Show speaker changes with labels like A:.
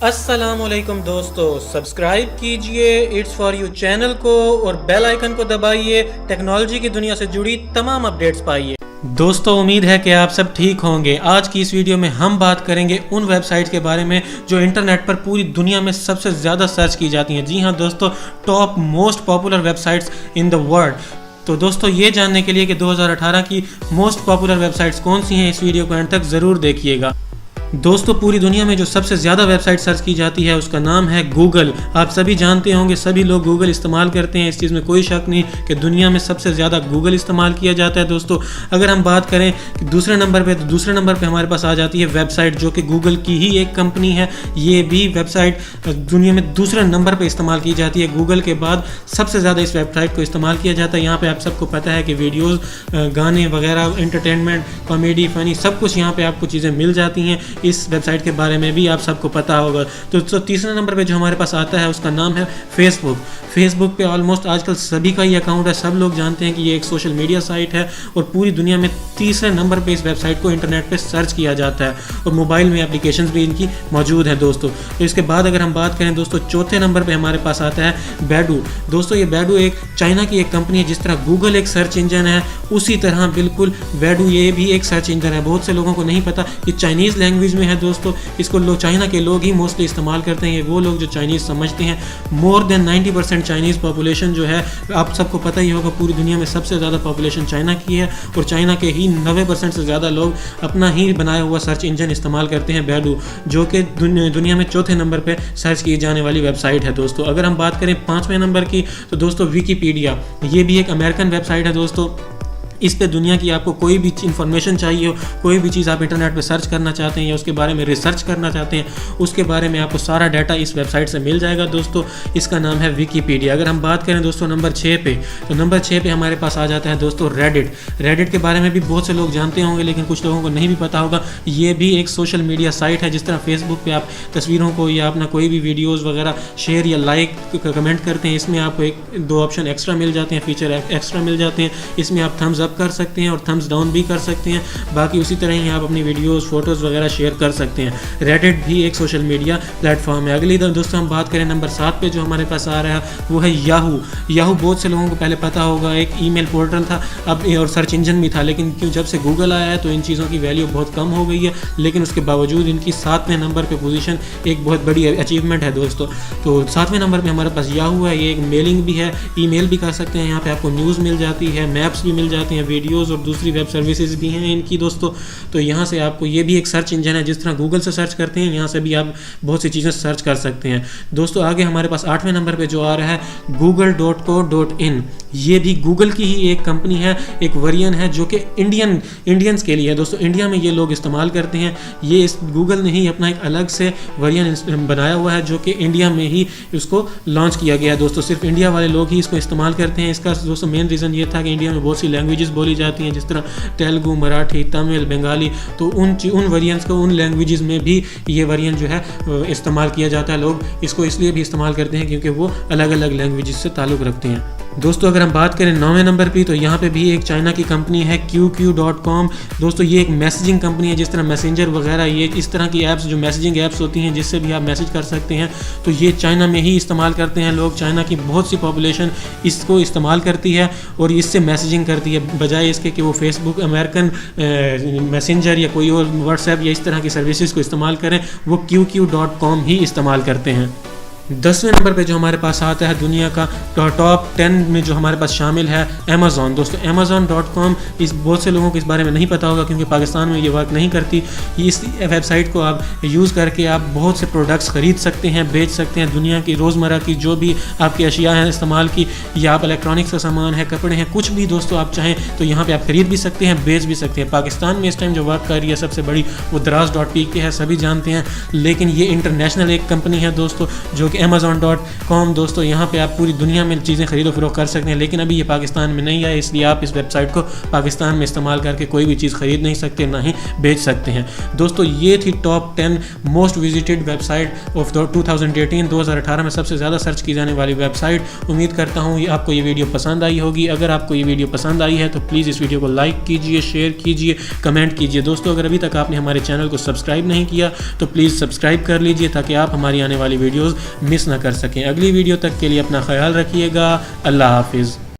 A: अस्सलामुअलैकुम दोस्तों, सब्सक्राइब कीजिए इट्स फॉर यू चैनल को और बेल आइकन को दबाइए। टेक्नोलॉजी की दुनिया से जुड़ी तमाम अपडेट्स पाइए। दोस्तों, उम्मीद है कि आप सब ठीक होंगे। आज की इस वीडियो में हम बात करेंगे उन वेबसाइट्स के बारे में जो इंटरनेट पर पूरी दुनिया में सबसे ज़्यादा सर्च की जाती हैं। जी हाँ दोस्तों, top most popular websites in the world. तो दोस्तों, ये जानने के लिए कि 2018 की मोस्ट पॉपुलर वेबसाइट्स कौन सी हैं, इस वीडियो को एंड तक ज़रूर देखिएगा। दोस्तों, पूरी दुनिया में जो सबसे ज़्यादा वेबसाइट सर्च की जाती है उसका नाम है गूगल। आप सभी जानते होंगे, सभी लोग गूगल इस्तेमाल करते हैं, इस चीज़ में कोई शक नहीं कि दुनिया में सबसे ज़्यादा गूगल इस्तेमाल किया जाता है। दोस्तों, अगर हम बात करें कि दूसरे नंबर पे, तो दूसरे नंबर पे हमारे पास आ जाती है वेबसाइट, जो कि गूगल की ही एक कंपनी है। ये भी वेबसाइट दुनिया में दूसरे नंबर पर इस्तेमाल की जाती है। गूगल के बाद सबसे ज़्यादा इस वेबसाइट को इस्तेमाल किया जाता है। यहाँ पर आप सबको पता है कि वीडियोज़, गाने वगैरह, एंटरटेनमेंट, कॉमेडी, फ़नी, सब कुछ यहाँ पर आपको चीज़ें मिल जाती हैं। इस वेबसाइट के बारे में भी आप सबको पता होगा। तो तीसरे नंबर पे जो हमारे पास आता है उसका नाम है फेसबुक। फेसबुक पे ऑलमोस्ट आजकल सभी का ही अकाउंट है। सब लोग जानते हैं कि ये एक सोशल मीडिया साइट है और पूरी दुनिया में तीसरे नंबर पे इस वेबसाइट को इंटरनेट पे सर्च किया जाता है और मोबाइल में एप्लीकेशंस भी इनकी मौजूद है दोस्तों। तो इसके बाद अगर हम बात करें दोस्तों, चौथे नंबर पे हमारे पास आता है बैडू। दोस्तों, ये बैडू एक चाइना की एक कंपनी है। जिस तरह गूगल एक सर्च इंजन है, उसी तरह बिल्कुल बैडू ये भी एक सर्च इंजन है। बहुत से लोगों को नहीं पता, ये चाइनीज़ लैंग्वेज में है दोस्तों। इसको लोग, चाइना के लोग ही मोस्टली इस्तेमाल करते हैं। ये वो लोग जो चाइनीज़ समझते हैं। मोर देन 90% चाइनीज़ पॉपुलेशन जो है, आप सबको पता ही होगा, पूरी दुनिया में सबसे ज़्यादा पॉपुलेशन चाइना की है और चाइना के ही 90% से ज़्यादा लोग अपना ही बनाया हुआ सर्च इंजन इस्तेमाल करते हैं, बैडू, जो कि दुनिया में चौथे नंबर पर सर्च की जाने वाली वेबसाइट है दोस्तों। अगर हम बात करें पाँचवें नंबर की, तो दोस्तों विकिपीडिया, ये भी एक अमेरिकन वेबसाइट है दोस्तों। इस पे दुनिया की आपको कोई भी इन्फॉर्मेशन चाहिए हो, कोई भी चीज़ आप इंटरनेट पे सर्च करना चाहते हैं या उसके बारे में रिसर्च करना चाहते हैं, उसके बारे में आपको सारा डाटा इस वेबसाइट से मिल जाएगा दोस्तों। इसका नाम है विकिपीडिया। अगर हम बात करें दोस्तों नंबर 6 पे, तो नंबर 6 पे हमारे पास आ जाता है दोस्तों रेडिट। रेडिट के बारे में भी बहुत से लोग जानते होंगे, लेकिन कुछ लोगों को नहीं भी पता होगा। ये भी एक सोशल मीडिया साइट है। जिस तरह फेसबुक पे आप तस्वीरों को या अपना कोई भी वीडियोज़ वगैरह शेयर या लाइक कमेंट करते हैं, इसमें आपको एक दो ऑप्शन एक्स्ट्रा मिल जाते हैं, फीचर एक्स्ट्रा मिल जाते हैं। इसमें आप थम्स अप कर सकते हैं और थम्स डाउन भी कर सकते हैं। बाकी उसी तरह ही आप अपनी वीडियोस, फोटोज़ वगैरह शेयर कर सकते हैं। रेडिट भी एक सोशल मीडिया प्लेटफॉर्म है। अगली दोस्तों हम बात करें नंबर 7 पे, जो हमारे पास आ रहा है वो है याहू। याहू बहुत से लोगों को पहले पता होगा, एक ईमेल पोर्टल था अब और सर्च इंजन भी था, लेकिन क्यों जब से गूगल आया है तो इन चीज़ों की वैल्यू बहुत कम हो गई है। लेकिन उसके बावजूद इनकी 7वें नंबर पर पोजीशन एक बहुत बड़ी अचीवमेंट है दोस्तों। तो 7वें नंबर पर हमारे पास याहू है। ये एक मेलिंग भी है, ईमेल भी कर सकते हैं। यहाँ पर आपको न्यूज़ मिल जाती है, मैप्स भी मिल जाती हैं, वीडियोज़ और दूसरी वेब सर्विसेज भी हैं इनकी दोस्तों। तो यहाँ से आपको, ये भी एक सर्च इंजन है। जिस तरह गूगल से सर्च करते हैं, यहाँ से भी आप बहुत सी चीज़ें सर्च कर सकते हैं दोस्तों। आगे हमारे पास 8वें नंबर पे जो आ रहा है google.co.in। ये भी गूगल की ही एक कंपनी है, एक वेरिएंट है जो कि इंडियंस के लिए है दोस्तों। इंडिया में ये लोग इस्तेमाल करते हैं। ये इस गूगल ने ही अपना एक अलग से वेरिएंट बनाया हुआ है, जो कि इंडिया में ही उसको लॉन्च किया गया है दोस्तों। सिर्फ इंडिया वाले लोग ही इसको इस्तेमाल करते हैं। इसका दोस्तों मेन रीज़न ये था कि इंडिया में बहुत सी लैंग्वेजेस बोली जाती हैं, जिस तरह तेलुगु, मराठी, तमिल, बंगाली। तो उन वेरिएंट्स को, उन लैंग्वेजेस में भी ये वेरिएंट जो है इस्तेमाल किया जाता है। लोग इसको इसलिए भी इस्तेमाल करते हैं क्योंकि वो अलग अलग लैंग्वेजेस से ताल्लुक़ रखते हैं दोस्तों। अगर हम बात करें 9वें नंबर पे, तो यहाँ पे भी एक चाइना की कंपनी है QQ.com। दोस्तों, ये एक मैसेजिंग कंपनी है। जिस तरह मैसेंजर वगैरह, ये इस तरह की ऐप्स, जो मैसेजिंग ऐप्स होती हैं जिससे भी आप मैसेज कर सकते हैं, तो ये चाइना में ही इस्तेमाल करते हैं लोग। चाइना की बहुत सी पॉपुलेशन इसको इस्तेमाल करती है और इससे मैसेजिंग करती है, बजाय इसके कि वो फेसबुक, अमेरिकन मैसेंजर या कोई और व्हाट्सएप या इस तरह की सर्विसेज को इस्तेमाल करें। वो QQ.com ही इस्तेमाल करते हैं। 10वें नंबर पे जो हमारे पास आता है दुनिया का टॉप 10 में जो हमारे पास शामिल है अमेज़ॉन। दोस्तों, Amazon.com, इस बहुत से लोगों को इस बारे में नहीं पता होगा क्योंकि पाकिस्तान में ये वर्क नहीं करती। इस वेबसाइट को आप यूज़ करके आप बहुत से प्रोडक्ट्स ख़रीद सकते हैं, बेच सकते हैं। दुनिया की रोज़मर्रा की जो भी आपकी अशिया हैं इस्तेमाल की, या आप इलेक्ट्रॉनिक्स का सामान है, कपड़े हैं, कुछ भी दोस्तों आप चाहें तो यहाँ पर आप ख़रीद भी सकते हैं, बेच भी सकते हैं। पाकिस्तान में इस टाइम जो वर्क कर रही है सबसे बड़ी, वो Daraz.pk है, सभी जानते हैं। लेकिन ये इंटरनेशनल एक कंपनी है दोस्तों, जो कि Amazon.com दोस्तों, यहाँ पे आप पूरी दुनिया में चीज़ें खरीदो फरोख्त कर सकते हैं, लेकिन अभी ये पाकिस्तान में नहीं है, इसलिए आप इस वेबसाइट को पाकिस्तान में इस्तेमाल करके कोई भी चीज़ खरीद नहीं सकते, ना ही बेच सकते हैं। दोस्तों ये थी top 10 most visited website of 2018 में सबसे ज़्यादा सर्च की जाने वाली वेबसाइट। उम्मीद करता हूँ ये आपको ये वीडियो पसंद आई होगी। अगर आपको ये वीडियो पसंद आई है तो प्लीज़ इस वीडियो को लाइक कीजिए, शेयर कीजिए, कमेंट कीजिए। दोस्तों अगर अभी तक आपने हमारे चैनल को सब्सक्राइब नहीं किया तो प्लीज़ सब्सक्राइब कर लीजिए ताकि आप हमारी आने वाली वीडियोज़ मिस ना कर सकें। अगली वीडियो तक के लिए अपना ख्याल रखिएगा। अल्लाह हाफिज़।